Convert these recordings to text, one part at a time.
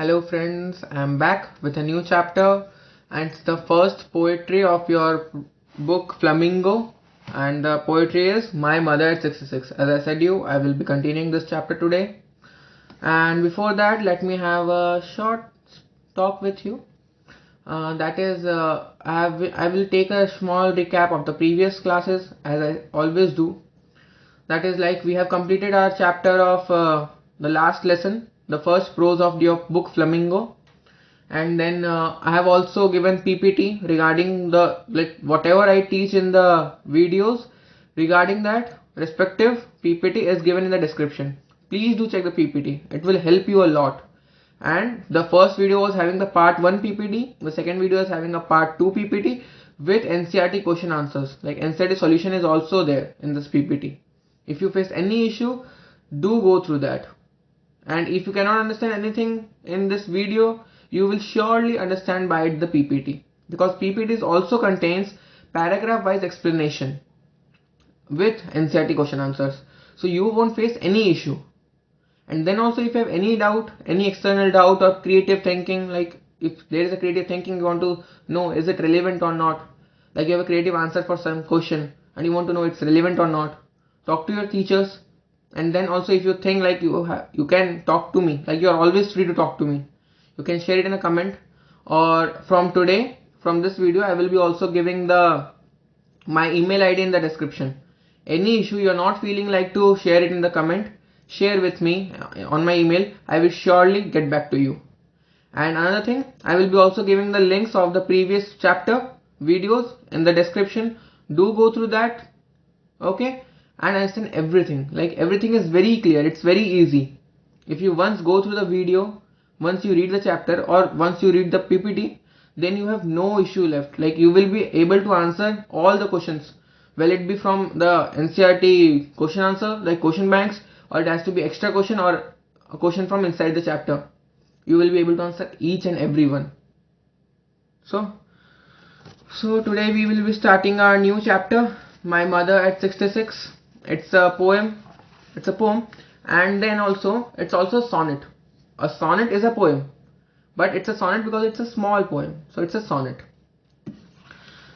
Hello friends, I'm back with a new chapter and it's the first poetry of your book Flamingo, and the poetry is My Mother at 66. As I said I will be continuing this chapter today, and before that let me have a short talk with you. That is, I will take a small recap of the previous classes as I always do. That is, like, we have completed our chapter of the last lesson, the first prose of your book Flamingo, and then I have also given PPT regarding the, like, whatever I teach in the videos regarding that respective PPT is given in the description. Please do check the PPT, it will help you a lot. And the first video was having the part 1 PPT, the second video is having a part 2 PPT with NCERT question answers. Like, NCERT solution is also there in this PPT. If you face any issue, do go through that. And if you cannot understand anything in this video, you will surely understand by the PPT, because PPT also contains paragraph wise explanation with NCERT question answers, so you won't face any issue. And then also, if you have any doubt, any external doubt or creative thinking, like if there is a creative thinking, you want to know is it relevant or not, like you have a creative answer for some question and you want to know it's relevant or not, talk to your teachers. And then also, if you think like you can talk to me, like you are always free to talk to me, you can share it in a comment, or from today, from this video, I will be also giving my email ID in the description. Any issue you are not feeling like to share it in the comment, share with me on my email. I will surely get back to you. And another thing, I will be also giving the links of the previous chapter videos in the description. Do go through that, okay, and understand everything. Like, everything is very clear, it's very easy. If you once go through the video, once you read the chapter, or once you read the PPT, then you have no issue left. Like, you will be able to answer all the questions, will it be from the NCERT question answer, like question banks, or it has to be extra question or a question from inside the chapter. You will be able to answer each and every one. So today we will be starting our new chapter, My Mother at 66. It's a poem, and then also it's also a sonnet. A sonnet is a poem, but it's a sonnet because it's a small poem, so it's a sonnet.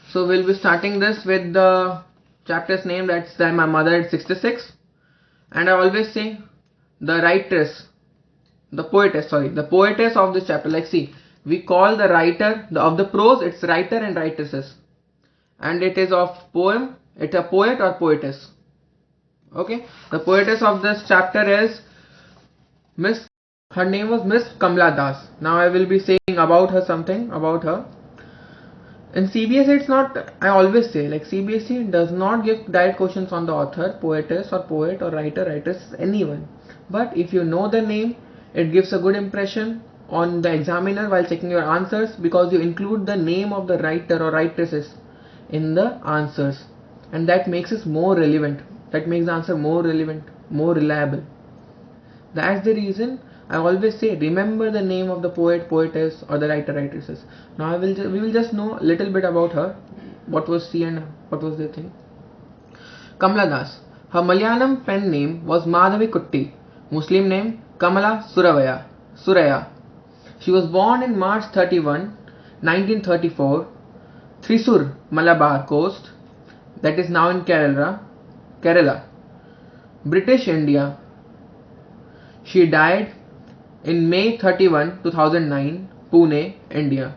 So we'll be starting this with the chapter's name, that's My Mother at 66. And I always say the poetess of this chapter. Like, see, we call the writer of the prose, it's writer and writesses, and it is of poem, it's a poet or poetess. Okay, the poetess of this chapter is her name was Miss Kamala Das. Now I will be saying about her something about her. In CBSE, it's not, I always say, like, CBSE does not give direct questions on the author, poetess or poet or writer, writeress, anyone. But if you know the name, it gives a good impression on the examiner while checking your answers, because you include the name of the writer or writresses in the answers, and that makes it more relevant. That makes the answer more relevant, more reliable. That's the reason I always say remember the name of the poet, poetess, or the writer, writresses. Now we will just know a little bit about her. What was she and what was the thing? Kamala Das. Her Malayalam pen name was Madhavi Kutti. Muslim name Kamala Suraya. She was born in March 31, 1934, Thrissur, Malabar coast, that is now in Kerala, British India. She died in May 31, 2009, Pune, India.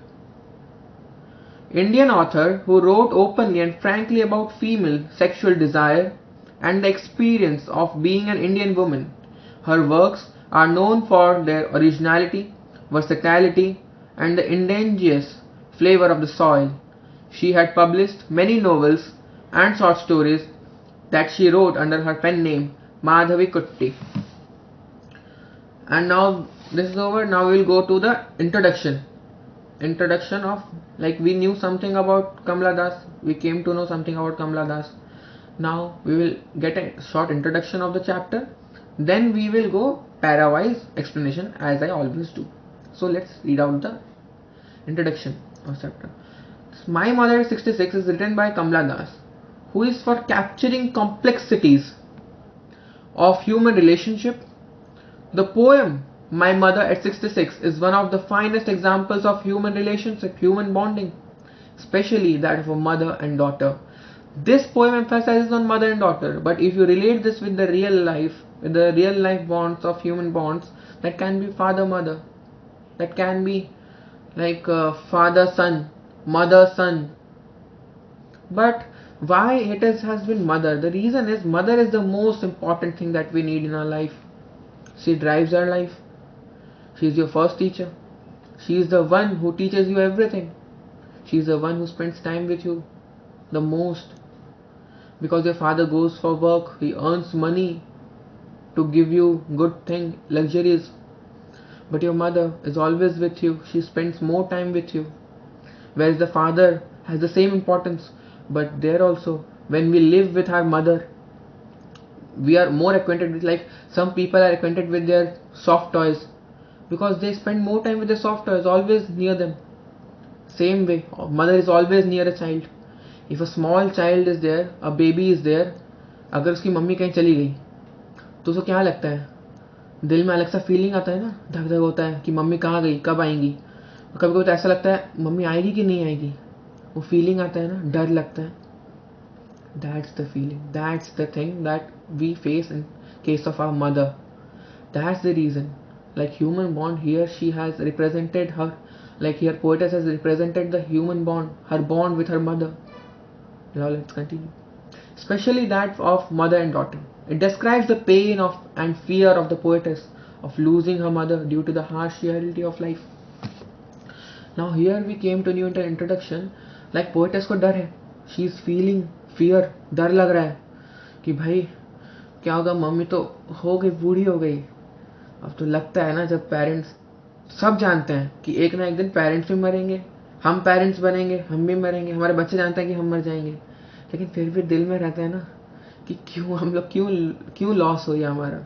Indian author who wrote openly and frankly about female sexual desire and the experience of being an Indian woman. Her works are known for their originality, versatility, and the indigenous flavor of the soil. She had published many novels and short stories that she wrote under her pen name Madhavi Kutti. And now this is over. Now we will go to the introduction of, like, we knew something about Kamala Das, we came to know something about Kamala Das. Now we will get a short introduction of the chapter, then we will go para-wise explanation as I always do. So let's read out the introduction of chapter. My Mother 66 is written by Kamala Das, who is for capturing complexities of human relationship. The poem My mother at 66 is one of the finest examples of human relationship, human bonding, especially that of a mother and daughter. This poem emphasizes on mother and daughter, but if you relate this with the real life, with the real life bonds of human bonds, that can be father-mother, that can be like father-son, mother-son. But why has been mother? The reason is mother is the most important thing that we need in our life. She drives our life. She is your first teacher. She is the one who teaches you everything. She is the one who spends time with you the most. Because your father goes for work, he earns money to give you good thing, luxuries. But your mother is always with you. She spends more time with you. Whereas the father has the same importance. But there also, when we live with our mother, we are more acquainted with, like some people are acquainted with their soft toys because they spend more time with their soft toys, always near them. Same way, mother is always near a child. If a small child is there, a baby is there, अगर उसकी mummy कहीं चली गई तो उसको क्या लगता है, दिल में अलग सा फीलिंग आता है ना, धक धक होता है कि मम्मी कहाँ गई, कब आएंगी. कभी कभी तो ऐसा लगता है मम्मी आएगी कि नहीं आएगी, वो फीलिंग आता है ना, डर लगता है. That's the feeling, that's the thing that we face in case of our mother. That's the reason, like human bond here, she has represented her, like here poetess has represented the human bond, her bond with her mother. Now let's continue. Especially that of mother and daughter. It describes the pain of and fear of the poetess of losing her mother due to the harsh reality of life. Now here we came to new introduction. Like poetess को डर है, she is feeling fear, डर लग रहा है कि भाई क्या होगा, मम्मी तो हो गई, बूढ़ी हो गई. अब तो लगता है ना, जब पेरेंट्स, सब जानते हैं कि एक ना एक दिन पेरेंट्स भी मरेंगे, हम पेरेंट्स बनेंगे, हम भी मरेंगे, हमारे बच्चे जानते हैं कि हम मर जाएंगे, लेकिन फिर भी दिल में रहता है ना कि क्यों हम लोग, क्यों क्यों लॉस हो या हमारा.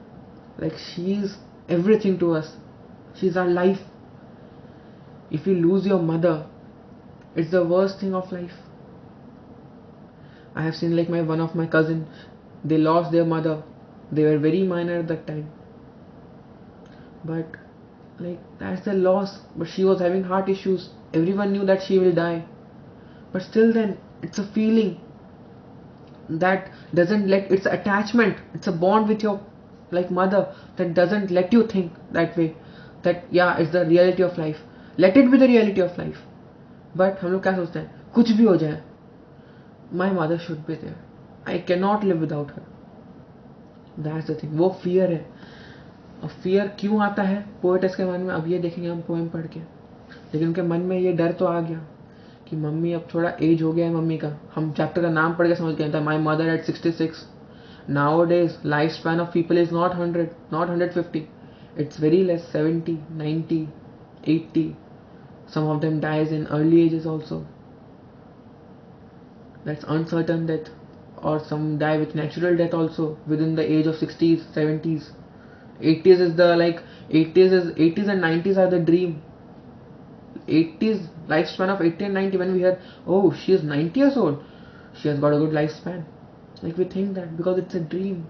Like she is everything to us, she is our life. If you lose your mother, it's the worst thing of life. I have seen like one of my cousins, they lost their mother. They were very minor at that time. But like that's the loss. But she was having heart issues. Everyone knew that she will die. But still then, it's a feeling that doesn't let, it's attachment, it's a bond with your like mother that doesn't let you think that way. That yeah, it's the reality of life. Let it be the reality of life. But हम लोग क्या सोचते हैं, कुछ भी हो जाए, my mother should be there, I can not live without her. That's the thing, वो फियर है. और फियर क्यों आता है पोएटेस के मन में, अब ये देखेंगे हम पोएम पढ़ के. लेकिन उनके मन में ये डर तो आ गया कि मम्मी अब थोड़ा एज हो गया है मम्मी का. हम चैप्टर का नाम पढ़ के समझ गए था, my mother eight 66. Nowadays life span of people is not 100, not 150, it's very less, 70, 90, 80. Some of them dies in early ages also. That's uncertain death. Or some die with natural death also within the age of 60s, 70s. 80s is the like 80s and 90s are the dream. 80s lifespan of 80 and 90, when we hear, oh, she is 90 years old, she has got a good lifespan. Like we think that because it's a dream.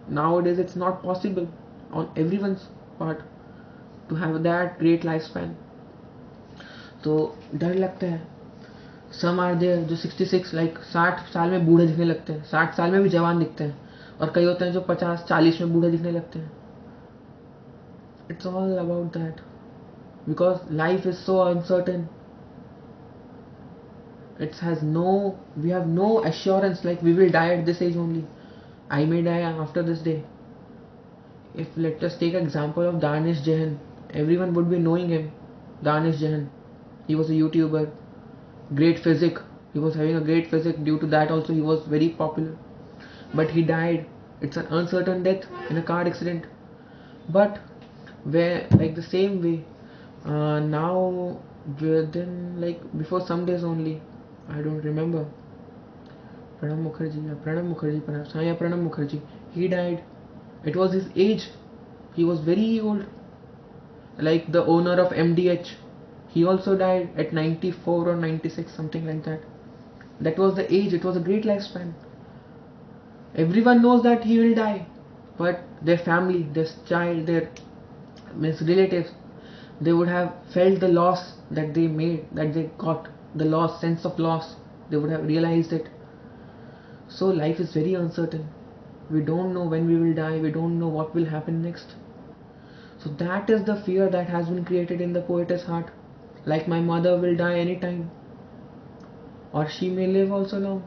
Nowadays it's not possible on everyone's part to have that great lifespan. तो डर लगता है. Some are there जो 66 like 60 साल में बूढ़े दिखने लगते हैं, 60 साल में भी जवान दिखते हैं, और कई होते हैं जो 50-40 में बूढ़े दिखने लगते हैं. It's all about that because life is so uncertain. It has no, we have no assurance like we will die at this age only. I may die after this day. If let us take example of Danish Jehan, everyone would be knowing him. Danish Jehan, he was a YouTuber, great physics, he was having a great physics, due to that also he was very popular, but he died. It's an uncertain death in a car accident. But where like the same way, now within like before some days only, I don't remember, Pranab Mukherjee, he died. It was his age, he was very old. Like the owner of MDH, he also died at 94 or 96, something like that. That was the age, it was a great lifespan. Everyone knows that he will die, but their family, their child, their means relatives, they would have felt the loss that they made, that they got, the loss, sense of loss, they would have realized it. So life is very uncertain. We don't know when we will die, we don't know what will happen next. So that is the fear that has been created in the poetess heart. Like my mother will die anytime, or she may live also long.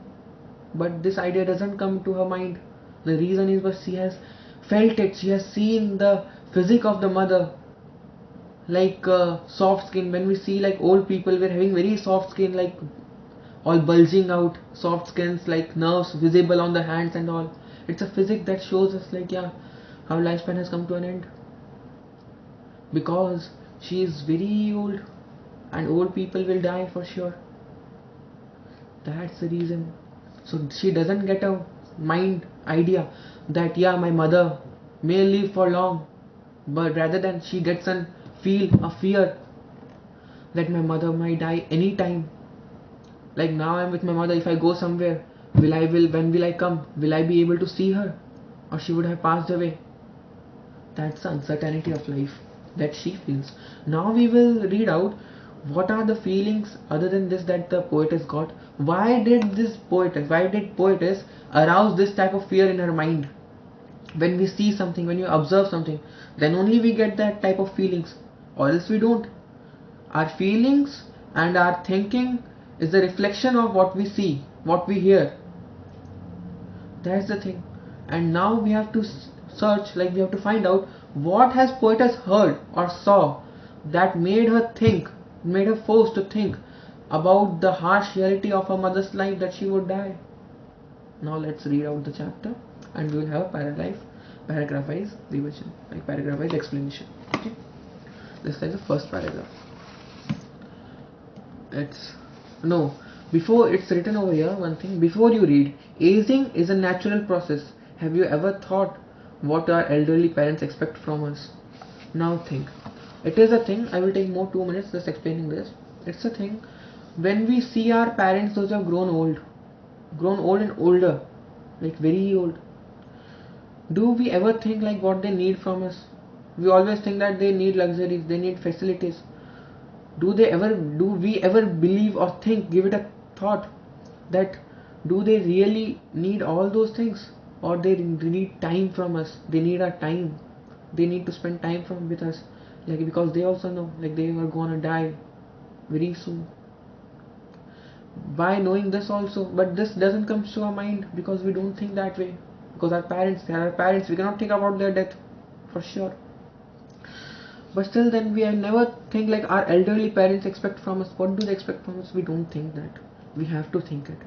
But this idea doesn't come to her mind. The reason is because she has felt it, she has seen the physique of the mother, like soft skin. When we see like old people, we're having very soft skin, like all bulging out, soft skins, like nerves visible on the hands and all. It's a physique that shows us like, yeah, how lifespan has come to an end, because she is very old and old people will die for sure. That's the reason. So she doesn't get a mind idea that yeah, my mother may live for long, but rather than she gets a fear that my mother might die anytime. Like now I'm with my mother, if I go somewhere, when will I come? Will I be able to see her? Or she would have passed away. That's the uncertainty of life that she feels. Now we will read out what are the feelings other than this that the poetess got. Why did poetess arouse this type of fear in her mind? When we see something, when we observe something, then only we get that type of feelings, or else we don't. Our feelings and our thinking is the reflection of what we see, what we hear. That's the thing. And now we have to search, like we have to find out what has poetess heard or saw that made her think, made her forced to think about the harsh reality of her mother's life, that she would die. Now let's read out the chapter and we will have paragraph wise revision, like paragraph wise explanation. Okay. This is the first paragraph. Before it's written over here, one thing, before you read, aging is a natural process. Have you ever thought what our elderly parents expect from us? Now think. It is a thing, I will take more 2 minutes just explaining this. It's a thing, when we see our parents, those have grown old and older, like very old, do we ever think like what they need from us? We always think that they need luxuries, they need facilities. Do we ever believe or think, give it a thought, that do they really need all those things, or they need time from us? They need our time, they need to spend time with us, like because they also know like they are gonna die very soon. By knowing this also, but this doesn't come to our mind because we don't think that way, because they are our parents, we cannot think about their death for sure. But still then we have never think like our elderly parents expect from us. What do they expect from us? We don't think that. We have to think it.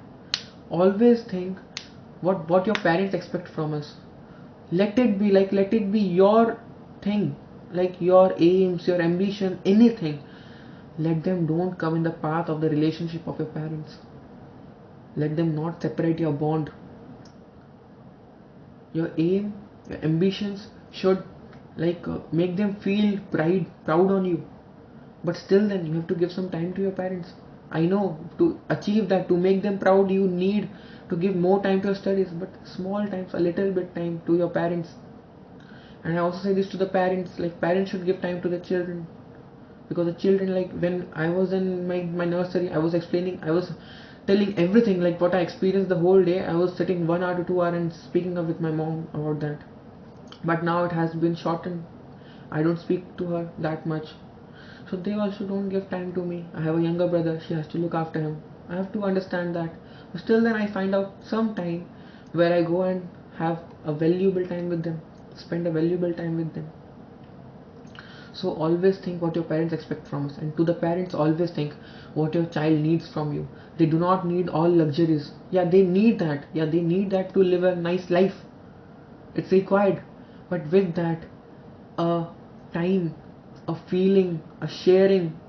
Always think what your parents expect from us. Let it be your thing, like your aims, your ambition, anything. Let them don't come in the path of the relationship of your parents. Let them not separate your bond. Your aim, your ambitions should make them feel proud on you. But still then you have to give some time to your parents. I know to achieve that, to make them proud, you need to give more time to your studies, but small times, a little bit time to your parents. And I also say this to the parents, like parents should give time to the children, because the children, like when I was in my nursery, I was telling everything, like what I experienced the whole day. I was sitting 1 hour to 2 hours and speaking up with my mom about that. But now it has been shortened. I don't speak to her that much. So they also don't give time to me. I have a younger brother, she has to look after him. I have to understand that. But still then I find out some time where I go and have a valuable time with them. Spend a valuable time with them. So always think what your parents expect from us. And to the parents, always think what your child needs from you. They do not need all luxuries. Yeah, they need that. Yeah, they need that to live a nice life. It's required. But with that, a time, a feeling, a sharing,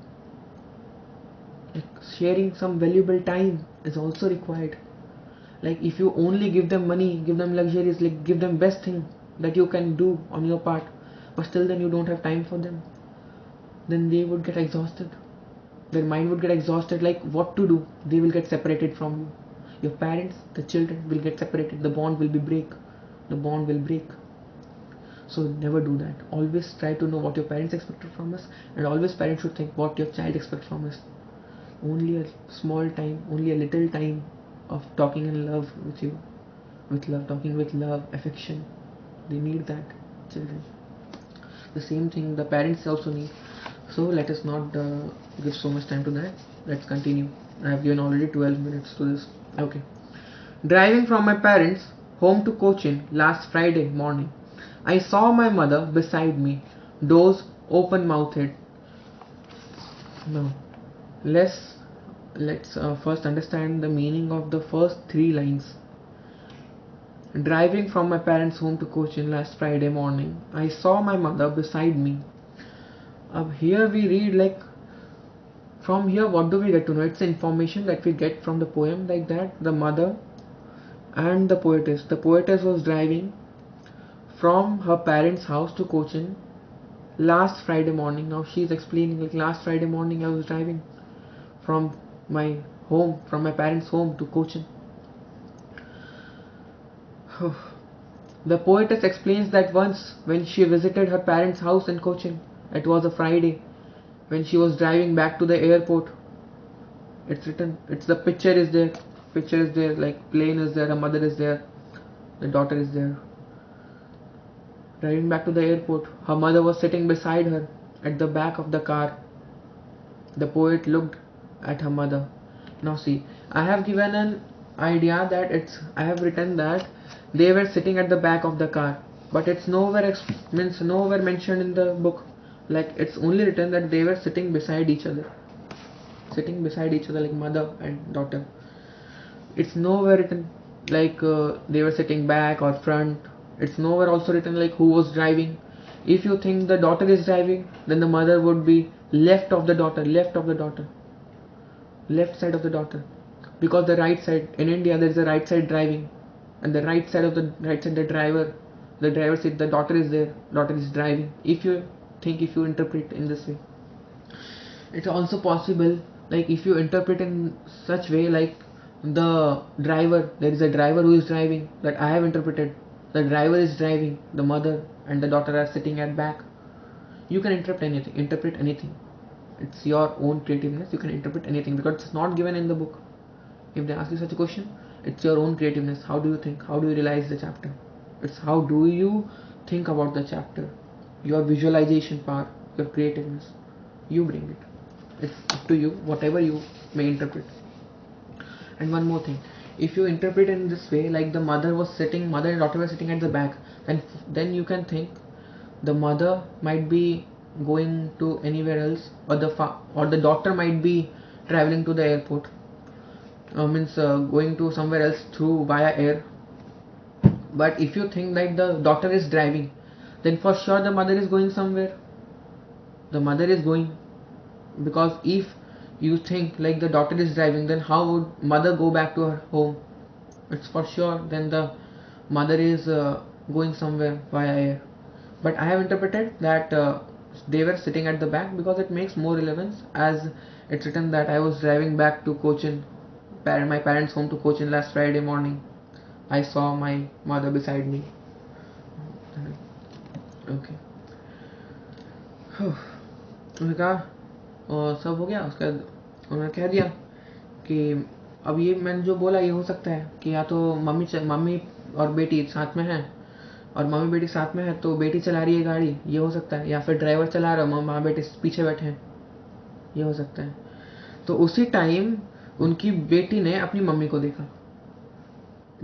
like sharing some valuable time is also required. Like if you only give them money, give them luxuries, like give them best thing that you can do on your part, but still then you don't have time for them, then they would get exhausted. Their mind would get exhausted, like what to do. They will get separated from you. Your parents, the children will get separated. The bond will break. So never do that. Always try to know what your parents expect from us, and always parents should think what your child expects from us. Only a small time, only a little time of talking in love with you, with love, talking with love, affection. They need that, children. The same thing the parents also need. So let us not give so much time to that. Let's continue. I have given already 12 minutes to this. Okay. Driving from my parents' home to Cochin last Friday morning, I saw my mother beside me, doors open-mouthed. Now, let's first understand the meaning of the first three lines. Driving from my parents' home to Cochin last Friday morning, I saw my mother beside me. Here we read, like, from here what do we get to know? It's information that we get from the poem, like that the mother and the poetess. The poetess was driving from her parents' house to Cochin last Friday morning. Now she's explaining, like, last Friday morning I was driving from my home, from my parents' home to Cochin. The poetess explains that once when she visited her parents' house in Cochin, it was a Friday, when she was driving back to the airport. It's written, it's the picture is there, like plane is there, her mother is there, the daughter is there. Driving back to the airport, her mother was sitting beside her at the back of the car. The poet looked at her mother. Now see, I have given an idea that I have written that they were sitting at the back of the car, but it's nowhere mentioned in the book. Like, it's only written that they were sitting beside each other, like mother and daughter. It's nowhere written like they were sitting back or front. It's nowhere also written like who was driving. If you think the daughter is driving, then the mother would be left of the daughter, left side of the daughter, because the right side in India there is a right side driving, and the right side the driver seat, the daughter is there, daughter is driving. If you interpret in this way, it's also possible, like if you interpret in such way, like the driver, there is a driver who is driving, that I have interpreted, the driver is driving, the mother and the daughter are sitting at back. You can interpret anything. It's your own creativeness. You can interpret anything because it's not given in the book. If they ask you such a question, it's your own creativeness. How do you think? How do you realize the chapter? It's how do you think about the chapter? Your visualization power, your creativeness. You bring it. It's up to you, whatever you may interpret. And one more thing, if you interpret in this way, like the mother and daughter were sitting at the back, then you can think the mother might be going to anywhere else, or the daughter might be traveling to the airport, going to somewhere else through via air. But if you think that the daughter is driving, then for sure the mother is going somewhere. The mother is going, because if you think like the daughter is driving, then how would mother go back to her home? It's for sure then the mother is going somewhere via air. But I have interpreted that they were sitting at the back because it makes more relevance, as it's written that I was driving back to Cochin, my parents' home to Cochin last Friday morning. I saw my mother beside me. Okay. उन्होंने कहा और सब हो गया। उसका उन्होंने कह दिया कि अब ये मैंने जो बोला ये हो सकता है कि या तो मम्मी और बेटी साथ में हैं, और मम्मी बेटी साथ में है तो बेटी चला रही है गाड़ी, ये हो सकता है, या फिर ड्राइवर चला रहा है, माँ बेटे पीछे बैठे हैं, ये हो सकता है। तो उसी टाइम उनकी बेटी ने अपनी मम्मी को देखा,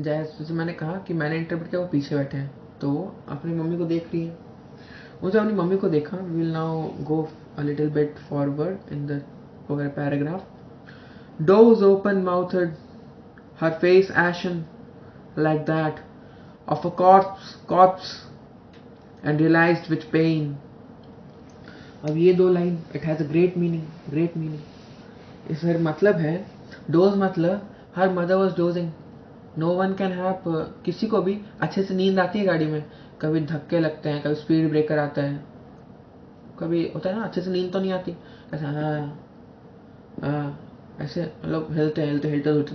जैसे मैंने कहा कि मैंने इंटरप्रेट किया वो पीछे बैठे हैं, तो वो अपनी मम्मी को देख रही है। उसने अपनी मम्मी को देखा। We will now go a little bit forward in the paragraph. Doors open-mouthed, her face ashen like that of a corpse, and realized with pain. अब ये दो line, it has a great meaning. इसका मतलब है, doze मतलब her mother was dozing. No one can have, किसी को भी अच्छे से नींद आती है गाड़ी में, कभी धक्के लगते हैं, कभी स्पीड ब्रेकर आता है, कभी होता है ना, अच्छे से नींद तो नहीं आती, ऐसे मतलब हिलते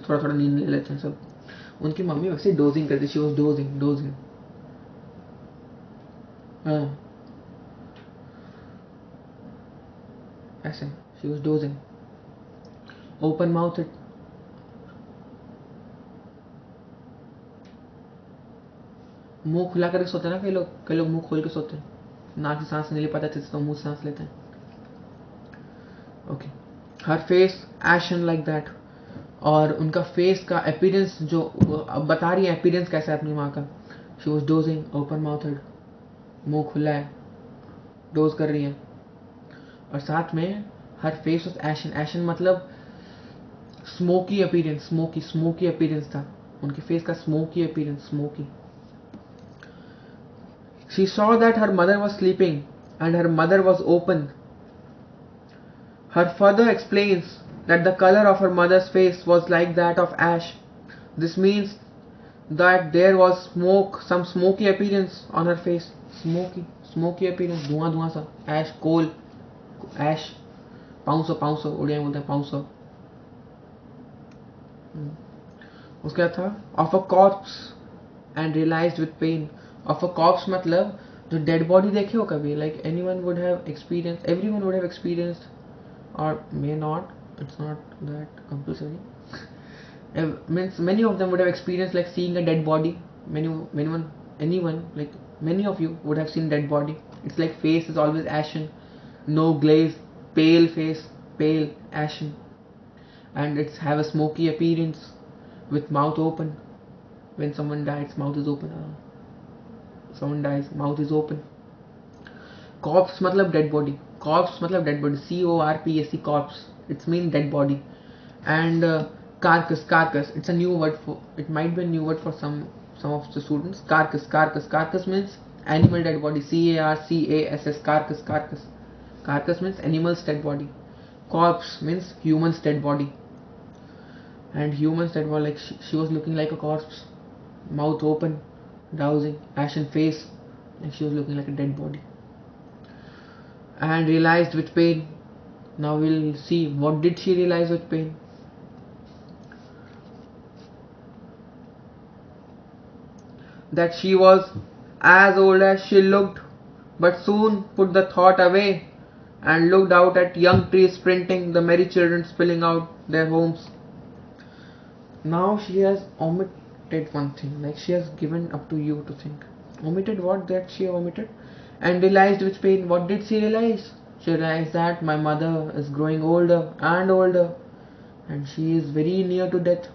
थोड़ा नींद ले लेते हैं सब। उनकी मम्मी वैसे डोजिंग करती, शी वाज डोजिंग। हाँ ऐसे she was dosing open mouth it मुंह खुला करके सोते हैं ना कई लोग मुंह खोल के सोते हैं नाक से सांस नहीं ले पाते तो मुंह से सांस लेते हैं okay her face ation like that और उनका फेस का अपीयरेंस जो अब बता रही है अपीयरेंस कैसा है अपनी माँ का she was dosing open mouthed मुंह खुला है डोज कर रही है और साथ में हर फेस वाज एशन एशन मतलब स्मोकी अपीयरेंस स्मोकी अपीयरेंस था उनके फेस का smoky appearance smoky she saw that her mother was sleeping and her mother was open Her father explains that the color of her mother's face was like that of ash. This means that there was some smoky appearance on her face. Smoky appearance, धुआं सा, ash, coal, ash, पाउंसो, Odia बोलते हैं पाउंसो. उसके बाद था of a corpse and realized with pain. Of a corpse मतलब जो dead body देखे हो कभी, like everyone would have experienced or may not, it's not that compulsory. Means many of them would have experienced like seeing a dead body. Anyone, like many of you would have seen dead body. It's like face is always ashen, no glaze, pale face, pale ashen, and it's have a smoky appearance with mouth open. When someone dies, mouth is open. Someone dies, mouth is open. Corpse मतलब dead body. Corpse मतलब dead body. CORPSE corpse. It's mean dead body. And carcass. It's a new word for. It might be a new word for some of the students. Carcass means animal dead body. CARCASS. Carcass. Carcass means animal's dead body. Corpse means human's dead body. And human's dead body, like she was looking like a corpse, mouth open, drowsing, ashen face, and she was looking like a dead body. And realized with pain. Now we'll see what did she realize with pain. That she was as old as she looked, but soon put the thought away and looked out at young trees sprinting, the merry children spilling out their homes. Now she has omitted one thing, like she has given up to you to think. Omitted what? That she omitted. And realized with pain. What did she realize? She realized that my mother is growing older and older, and she is very near to death.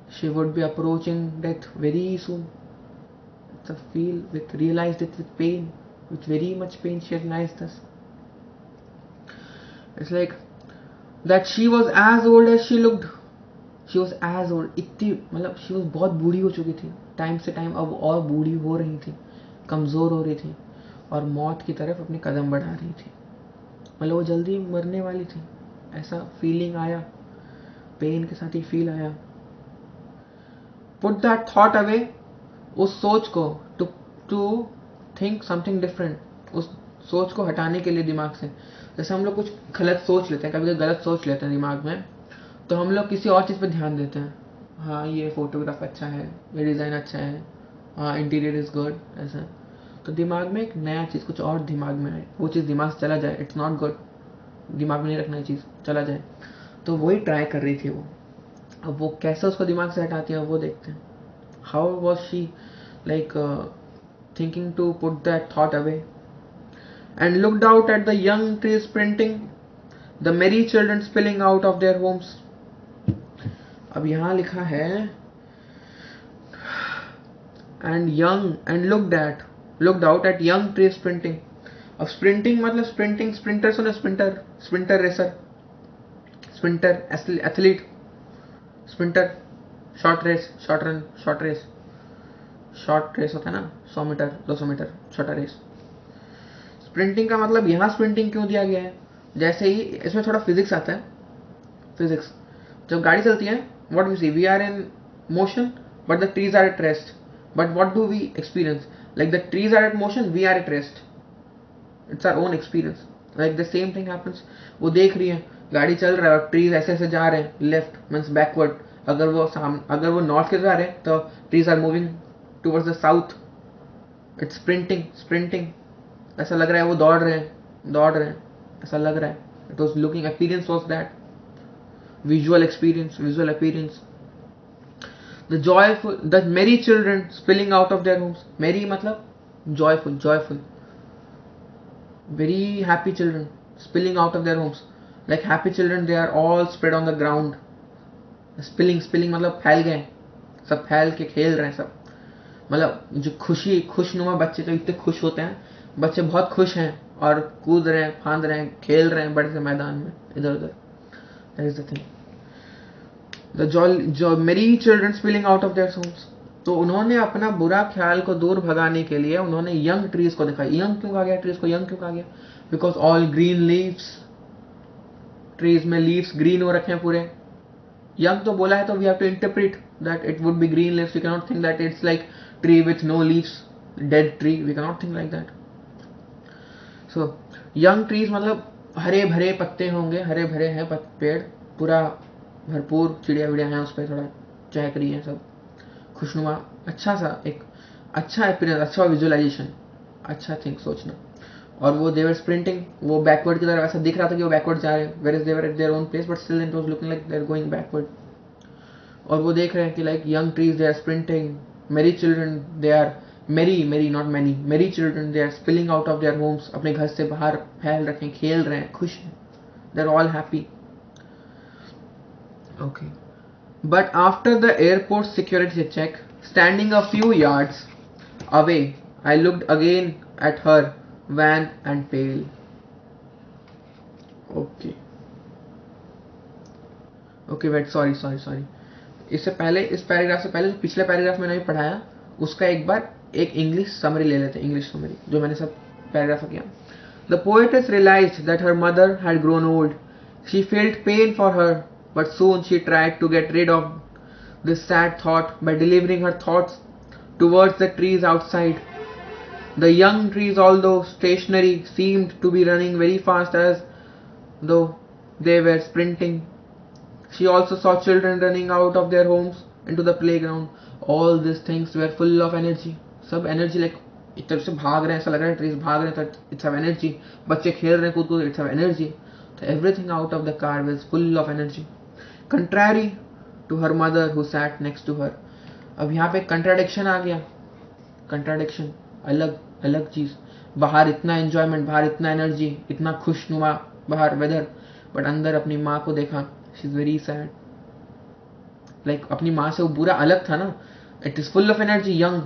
She would be approaching death very soon. It's a feel with realized it with pain, with very much pain. She realized this. It's like that she was as old as she looked. She was as old. इतनी मतलब she was बहुत बूढ़ी हो चुकी थी. Time से time अब और बूढ़ी हो रही थी, कमज़ोर हो रही थी और मौत की तरफ अपने कदम बढ़ा रही थी. मतलब वो जल्दी मरने वाली थी. ऐसा फीलिंग आया, पेन के साथ ही फील आया. Put that thought away. उस सोच को to think something different. उस सोच को हटाने के लिए दिमाग से. जैसे हम लोग कुछ गलत सोच लेते हैं, कभी गलत सोच लेते हैं दिमाग में, तो हम लोग किसी और चीज़ पर ध्यान देते हैं. हाँ ये फोटोग्राफ अच्छा है, ये डिज़ाइन अच्छा है, हाँ इंटीरियर इज़ गुड, ऐसा. तो दिमाग में एक नया चीज़ कुछ और दिमाग में आए, वो चीज़ दिमाग से चला जाए. It's not good. दिमाग में नहीं रखना है चीज़, चला जाए. तो वही ट्राई कर रही थी वो. अब वो कैसे उसको दिमाग से हटाती है वो देखते हैं. How was she like thinking to put that thought away. And looked out at the young trees printing, the merry children spilling out of their homes. अब यहाँ लिखा है and looked out at young trees sprinting. अब sprinting मतलब sprinter सुनो, sprinter racer, sprinter athlete, sprinter short race होता है ना, 100 मीटर 200 मीटर छोटा रेस. स्प्रिंटिंग का मतलब यहाँ स्प्रिंटिंग क्यों दिया गया है? जैसे ही इसमें थोड़ा फिजिक्स आता है. फिजिक्स जब गाड़ी चलती है, what we see, we are in motion but the trees are at rest. But what do we experience? Like the trees are at motion, we are at rest. It's our own experience. Like the same thing happens. वो देख रही है गाड़ी चल रहा है और trees ऐसे ऐसे जा रहे हैं, लेफ्ट मीन्स बैकवर्ड. अगर वो नॉर्थ की तरफ जा रहे हैं तो trees are moving towards the south. It's sprinting, ऐसा लग रहा है वो दौड़ रहे हैं, ऐसा लग रहा है. It was looking, appearance was that, visual appearance. The joyful, the merry children spilling out of their homes. Merry matlab joyful, very happy children spilling out of their homes. Like happy children, they are all spread on the ground. Spilling मतलब फैल गए, सब फैल के खेल रहे हैं सब. मतलब जो खुशनुमा बच्चे जो इतने खुश होते हैं, बच्चे बहुत खुश हैं और कूद रहे हैं, फांद रहे हैं, खेल रहे हैं बड़े से मैदान में इधर उधर. That is the thing. The merry children spilling out of their homes. तो उन्होंने अपना बुरा ख्याल को दूर भगाने के लिए उन्होंने यंग ट्रीज को देखा. यंग क्यों कहा गया ट्रीज को, यंग क्यों कहा गया? Because all green leaves, trees में लीव्स ग्रीन हो रखे हैं पूरे. यंग तो बोला है तो we have to interpret that it would be green leaves. We can not think that it's like tree with no leaves, dead tree. We can not think like that. So young trees मतलब हरे भरे पत्ते होंगे, हरे भरे हैं पेड़, पूरा भरपूर, चिड़िया विड़िया हैं उस पर, थोड़ा चहक रही है सब, खुशनुमा, अच्छा सा एक अच्छा अपीयरेंस, अच्छा विजुअलाइजेशन, अच्छा थिंक सोचना. और वो देवर स्प्रिंटिंग, वो बैकवर्ड की तरफ, ऐसा दिख रहा था कि वो बैकवर्ड जा रहे हैं, where is they were at their own place but still it was looking like they are going backward. और वो देख रहे हैं कि like young trees they are sprinting, merry children they are merry not many, merry children they are spilling out of their homes, अपने घर से बाहर फैल रखे, खेल रहे हैं, खुश हैं, they are all happy. Okay. But after the airport security check, standing a few yards away, I looked again at her, wan and pale. Okay. Okay, wait, sorry. इससे पहले, इस पैराग्राफ से पहले जो पिछले पैराग्राफ मैंने अभी पढ़ाया, उसका एक बार एक इंग्लिश समरी ले लेते हैं, इंग्लिश समरी जो मैंने सब पैराग्राफ किया. The poetess realized that her mother had grown old. She felt pain for her, but soon she tried to get rid of this sad thought by delivering her thoughts towards the trees outside. The young trees, although stationary, seemed to be running very fast as though they were sprinting. She also saw children running out of their homes into the playground. All these things were full of energy. सब energy, like एक तरफ से भाग रहे हैं, ऐसा लग रहा है ट्रीज भाग रहे हैं, तो इट्स ऑफ एनर्जी. बच्चे खेल रहे हैं कूद, इट्स ऑफ एनर्जी. तो everything out of the car was full of energy. Contrary to her mother who sat next to her. अब यहाँ पे कंट्राडिक्शन आ गया. कंट्राडिक्शन, अलग चीज. बाहर इतना एंजॉयमेंट, बाहर इतना एनर्जी, इतना खुशनुमा बाहर वेदर, बट अंदर अपनी माँ को देखा, she is very sad. Like अपनी माँ से वो बुरा अलग था ना. It is full of energy, young.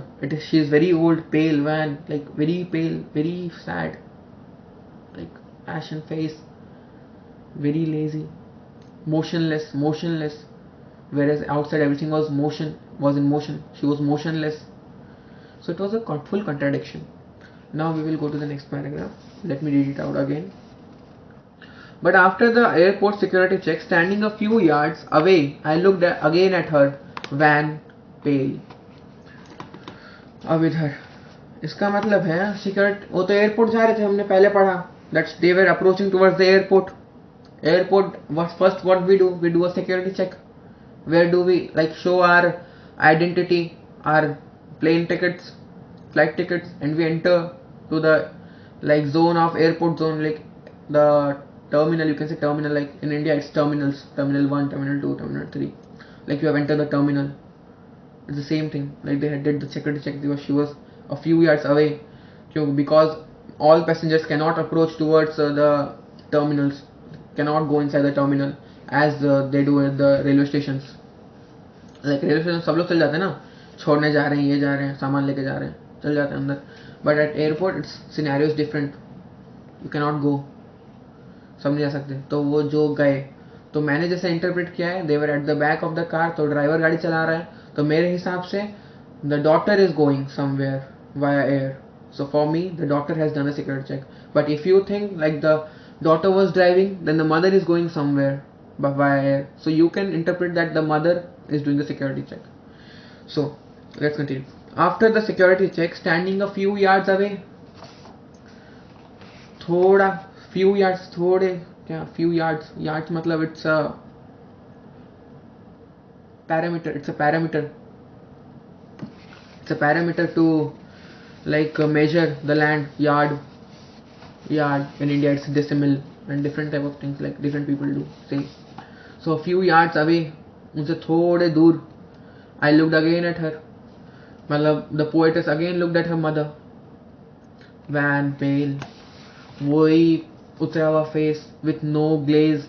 She is very old, pale, wan, like very pale, very sad, like ashen face, very lazy, motionless. Whereas outside everything was in motion. She was motionless. So it was a full contradiction. Now we will go to the next paragraph. Let me read it out again. But after the airport security check, standing a few yards away, I looked again at her, wan, pale. अब इधर इसका मतलब है security, वो तो airport जा रहे थे, हमने पहले पढ़ा that's they were approaching towards the airport. First what we do a security check. Where do we like show our identity, our plane tickets, flight tickets, and we enter to the like zone of airport zone, like the terminal, you can say terminal, like in India it's terminals, terminal 1, terminal 2, terminal 3, like you have entered the terminal. It's the same thing, like they had did the security check because she was a few yards away, because all passengers cannot approach towards the terminals, cannot go inside the terminal as they do at the railway stations. Like railway station सब लोग चल जाते हैं ना, छोड़ने जा रहे हैं, ये जा रहे हैं, सामान लेके जा रहे हैं, चल जाते हैं अंदर. But at airport it's scenario is different, you can not go, सब नहीं जा सकते. तो वो जो गए, तो मैंने जैसे इंटरप्रेट किया है, they were at the back of the car, तो ड्राइवर गाड़ी चला रहा है, तो मेरे हिसाब से the doctor is going somewhere via air. So for me the doctor has done a security check. But if you think like the doctor was driving, then the mother is going somewhere via air. So you can interpret that the mother is doing the security check. So let's continue. After the security check, standing a few yards away, थोड़ा few yards, थोड़े क्या few yards मतलब it's a parameter, it's a parameter to like measure the land, yard. In India it's decimal, and different type of things like different people do say. So a few yards away, उनसे थोड़े दूर, I looked again at her. मतलब the poetess again looked at her mother. Wan, pale, वही उतरा हुआ face with no glaze,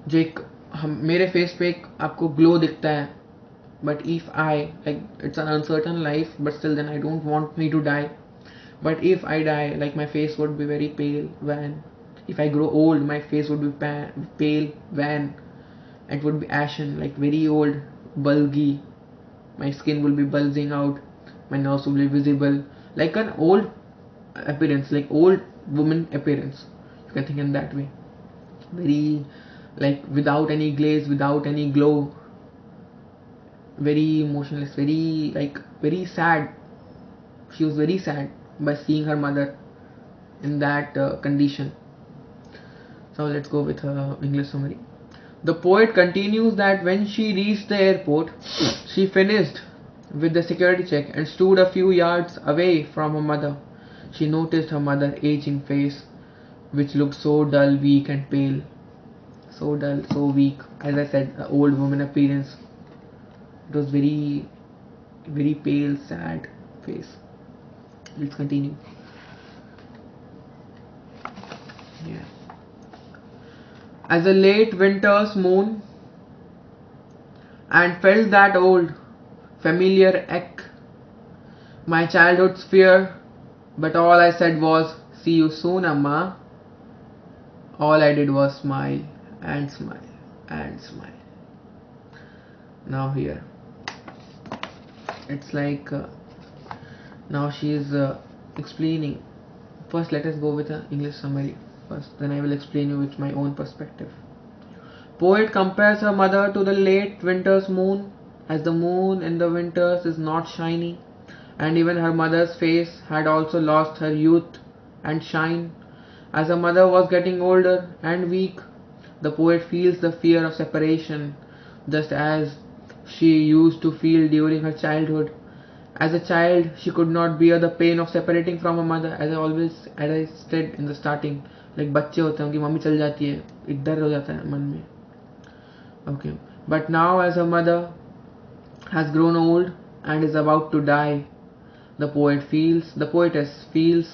जो एक मेरे फेस पे एक आपको ग्लो दिखता है. But if I like it's an uncertain life, but still then I don't want me to die. But if I die, like my face would be very pale wan. If I grow old, my face would be pale, wan. It would be ashen, like very old, bulgy. My skin will be bulging out. My nose will be visible, like an old appearance, like old woman appearance. You can think in that way. Very like without any glaze, without any glow. Very emotionless, very like very sad. She was very sad by seeing her mother in that condition. So let's go with her English summary. The poet continues that when she reached the airport, she finished with the security check and stood a few yards away from her mother. She noticed her mother's aging face, which looked so dull, weak, and pale. So dull, so weak. As I said, the old woman appearance. It was very, very pale, sad face. Let's continue. Yeah. As a late winter's moon, and felt that old, familiar ache, my childhood's fear, but all I said was, "See you soon, Amma." All I did was smile and smile and smile. Now here, it's like now she is explaining. First, let us go with the English summary first, then I will explain you with my own perspective. Poet compares her mother to the late winter's moon, as the moon in the winters is not shiny, and even her mother's face had also lost her youth and shine. As her mother was getting older and weak, the poet feels the fear of separation, just as she used to feel during her childhood. As a child, she could not bear the pain of separating from her mother, as I said in the starting, like बच्चे होते हैं उनकी mummy चल जाती है, एक डर हो जाता है मन में. Okay, but now as her mother has grown old and is about to die, the poetess feels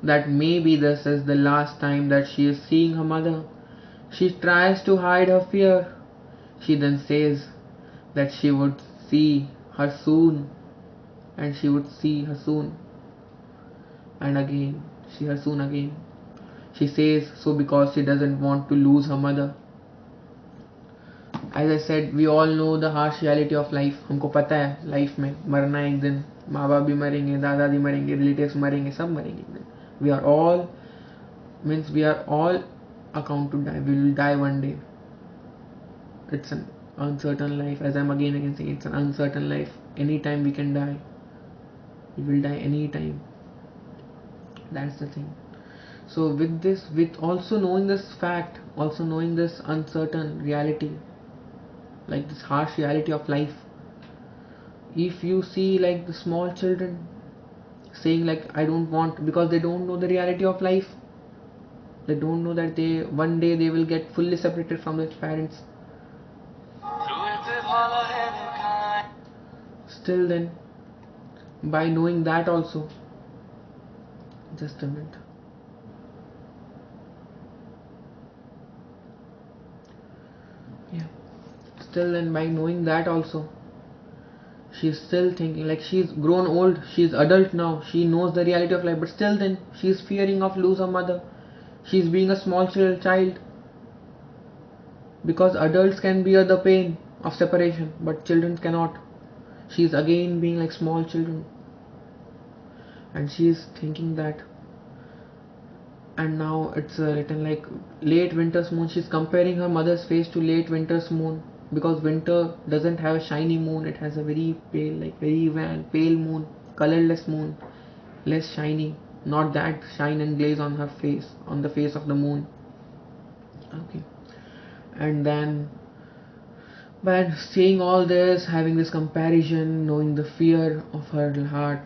that maybe this is the last time that she is seeing her mother. She tries to hide her fear. She then says that she would see her soon, and she would see her soon, and again, see her soon again. She says so because she doesn't want to lose her mother. As I said, we all know the harsh reality of life. हमको पता है life में मरना एक दिन, माँ बाप भी मरेंगे, दादा दादी मरेंगे, रिलेटिव्स मरेंगे, सब मरेंगे एक दिन. We are all account to die. We will die one day. It's an uncertain life. As I'm again saying, it's an uncertain life. Anytime we can die. We will die anytime. That's the thing. So with this, with also knowing this fact, also knowing this uncertain reality, like this harsh reality of life, if you see like the small children saying like I don't want, because they don't know the reality of life, they don't know that they one day they will get fully separated from their parents. Still then, by knowing that also, just a minute. Yeah. Still then, by knowing that also, she's still thinking like she's grown old, she's adult now, she knows the reality of life, but still then she's fearing of lose her mother. She's being a small child, because adults can bear the pain of separation, but children cannot. She's again being like small children, and she's thinking that. And now it's written like late winter's moon. She's comparing her mother's face to late winter's moon, because winter doesn't have a shiny moon, it has a very pale, like very pale moon, colorless moon, less shiny, not that shine and glaze on her face, on the face of the moon. Okay. And then by seeing all this, having this comparison, knowing the fear of her heart,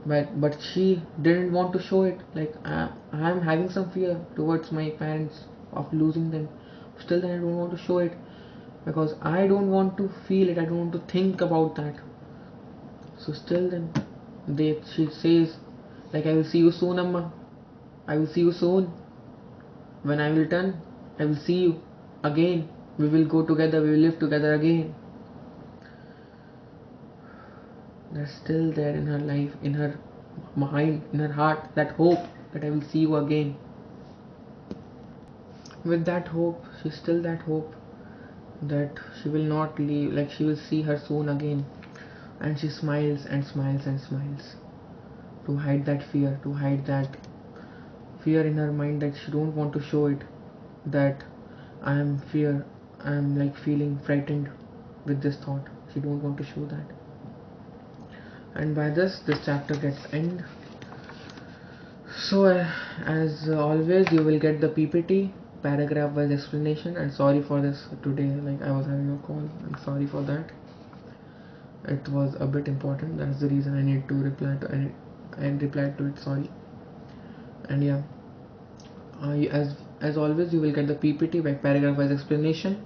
but she didn't want to show it. Like I'm having some fear towards my parents of losing them. Still then I don't want to show it because I don't want to feel it. I don't want to think about that. So still then she says like, I will see you soon, Amma. I will see you soon. When I will return, I will see you again. We will go together. We will live together again. That's still there in her life, in her mind, in her heart, that hope that I will see you again. With that hope, she's still that hope that she will not leave, like she will see her soon again. And she smiles and smiles and smiles to hide that fear, to hide that fear in her mind that she don't want to show it, that I am fear, I am like feeling frightened with this thought. She don't want to show that. And by this chapter gets end. So as always, you will get the PPT, paragraph wise explanation. And sorry for this today, like I was having a call, I'm sorry for that. It was a bit important, that's the reason I need to reply to it. I replied to it, sorry. And yeah, as always, you will get the PPT by paragraph wise explanation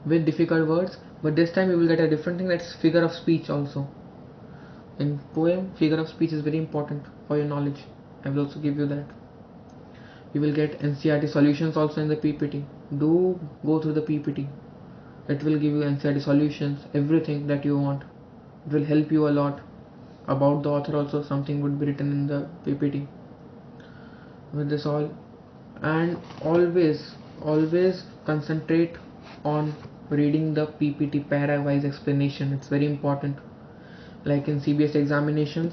with difficult words, but this time you will get a different thing, that's figure of speech also. In poem, figure of speech is very important for your knowledge. I will also give you that. You will get NCERT solutions also in the PPT. Do go through the PPT. It will give you NCERT solutions, everything that you want. It will help you a lot. About the author also, something would be written in the PPT. With this all, and always concentrate on reading the PPT para wise explanation. It's very important. Like in CBS examinations,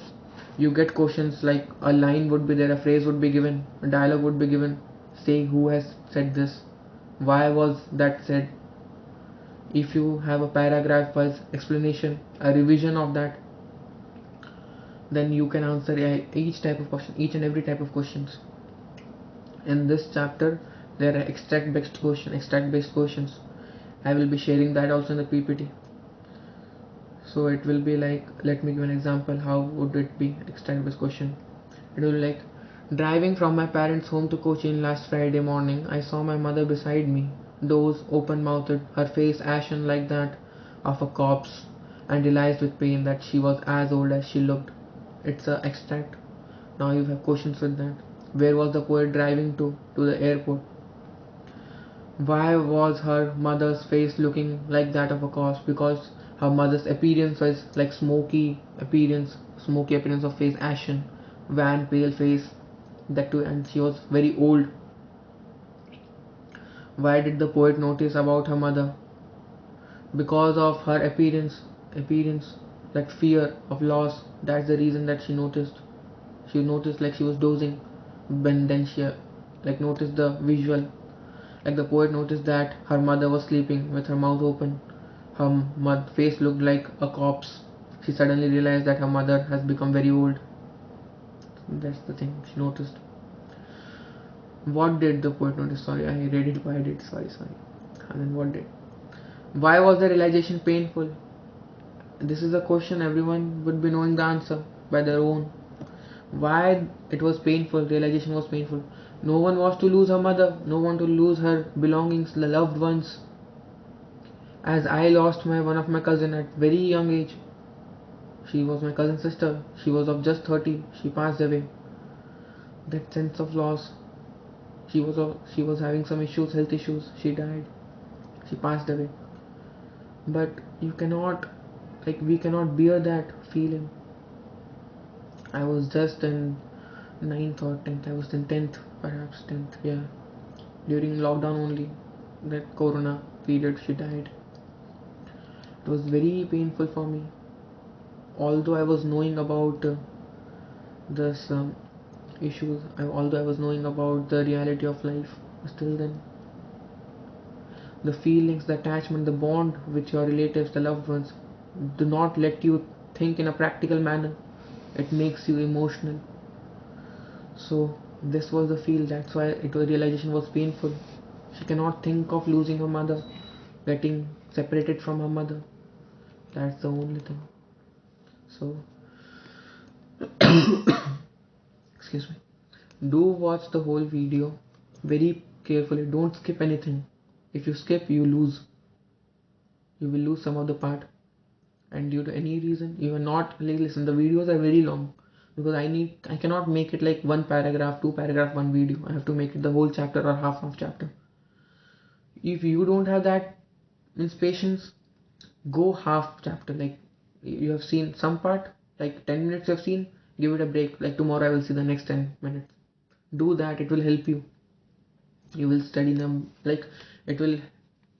you get questions like a line would be there, a phrase would be given, a dialogue would be given, say who has said this, why was that said. If you have a paragraph wise explanation, a revision of that, then you can answer each type of question, each and every type of questions. In this chapter there are extract based questions. I will be sharing that also in the PPT. So it will be like, let me give an example. How would it be extract based question? It will be like, driving from my parents' home to Cochin last Friday morning, I saw my mother beside me, doors open mouthed, her face ashen like that of a corpse, and realized with pain that she was as old as she looked. It's a extract. Now you have questions with that. Where was the poet driving to? To the airport. Why was her mother's face looking like that of a corpse? Because her mother's appearance was like smoky appearance of face, ashen, wan, pale face, that too, and she was very old. Why did the poet notice about her mother? Because of her appearance, that fear of loss. That's the reason that she noticed. She noticed like she was dozing, but then she like noticed the visual. Like the poet noticed that her mother was sleeping with her mouth open. Her face looked like a corpse. She suddenly realized that her mother has become very old. That's the thing she noticed. What did the poet notice? Sorry, I read it. Why did? Sorry. And then what did? Why was the realization painful? This is a question everyone would be knowing the answer by their own. Why it was painful? Realization was painful. No one wants to lose her mother. No one to lose her belongings, the loved ones. As I lost one of my cousin at very young age. She was my cousin's sister. She was of just 30. She passed away. That sense of loss. She was having some issues, health issues. She died. She passed away. But you cannot, like we cannot bear that feeling. I was just in 9th or 10th. I was in 10th, perhaps 10th. Yeah, during lockdown only. That corona period, she died. It was very painful for me. Although I was knowing about this issues, although I was knowing about the reality of life, still then the feelings, the attachment, the bond with your relatives, the loved ones, do not let you think in a practical manner. It makes you emotional. So this was the feel. That's why realization was painful. She cannot think of losing her mother, getting separated from her mother. That's the only thing. So Excuse me. Do watch the whole video very carefully. Don't skip anything. If you skip, you lose. You will lose some of the part, and due to any reason you are not listen. The videos are very long because I cannot make it like one paragraph, two paragraph, one video. I have to make it the whole chapter or half of chapter. If you don't have that means patience, go half chapter. Like you have seen some part, like 10 minutes you have seen, give it a break. Like tomorrow I will see the next 10 minutes. Do that, it will help you. You will study them, like it will,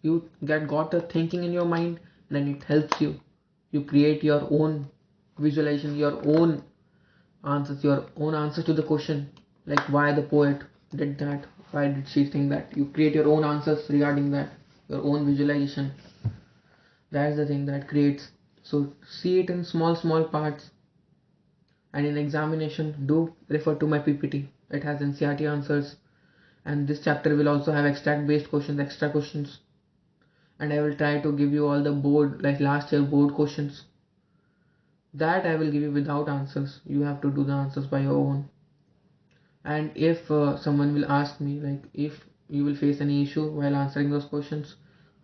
you got a thinking in your mind, then it helps you. You create your own visualization, your own answers to the question, like why the poet did that, why did she think that. You create your own answers regarding that, your own visualization. That's the thing that creates. So see it in small parts, and in examination do refer to my PPT. It has NCERT answers, and this chapter will also have extract based questions, extra questions, and I will try to give you all the board, like last year board questions. That I will give you without answers. You have to do the answers by your own. And if someone will ask me, like if you will face any issue while answering those questions,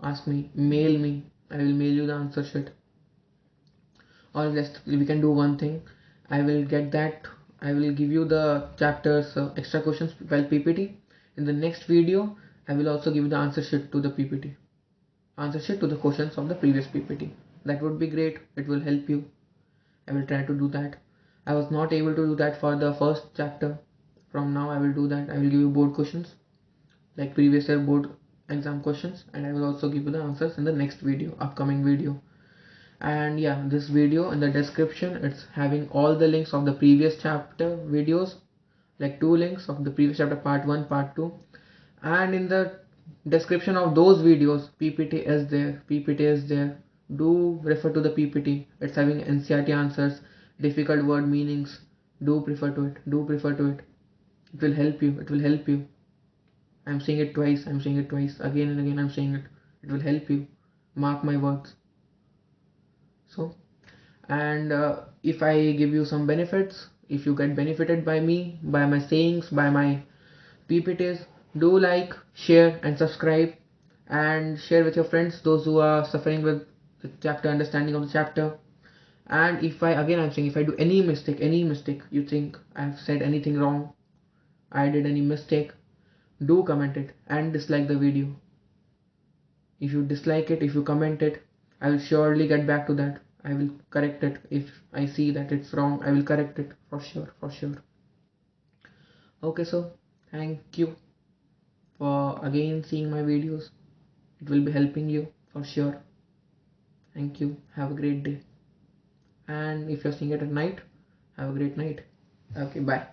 ask me, mail me. I will mail you the answer sheet. Or just we can do one thing. I will get that. I will give you the chapters extra questions while PPT. In the next video, I will also give the answer sheet to the PPT. Answer sheet to the questions of the previous PPT. That would be great. It will help you. I will try to do that. I was not able to do that for the first chapter. From now I will do that. I will give you board questions, like previous year board exam questions, and I will also give you the answers in the next video, upcoming video. And yeah, this video in the description, it's having all the links of the previous chapter videos, like 2 links of the previous chapter part 1, part 2. And in the description of those videos, PPT is there. Do refer to the PPT. It's having NCERT answers, difficult word meanings. Do prefer to it. It will help you. I'm saying it twice. Again and again I'm saying it. It will help you. Mark my words. So, and if I give you some benefits, if you get benefited by me, by my sayings, by my PPTs, do like, share and subscribe, and share with your friends, those who are suffering with the chapter, understanding of the chapter. And if I'm saying, if I do any mistake, you think I've said anything wrong, I did any mistake, do comment it and dislike the video. If you dislike it, if you comment it, I will surely get back to that. I will correct it. If I see that it's wrong, I will correct it for sure. Okay, so thank you for again seeing my videos. It will be helping you for sure. Thank you. Have a great day. And if you're seeing it at night, have a great night. Okay, bye.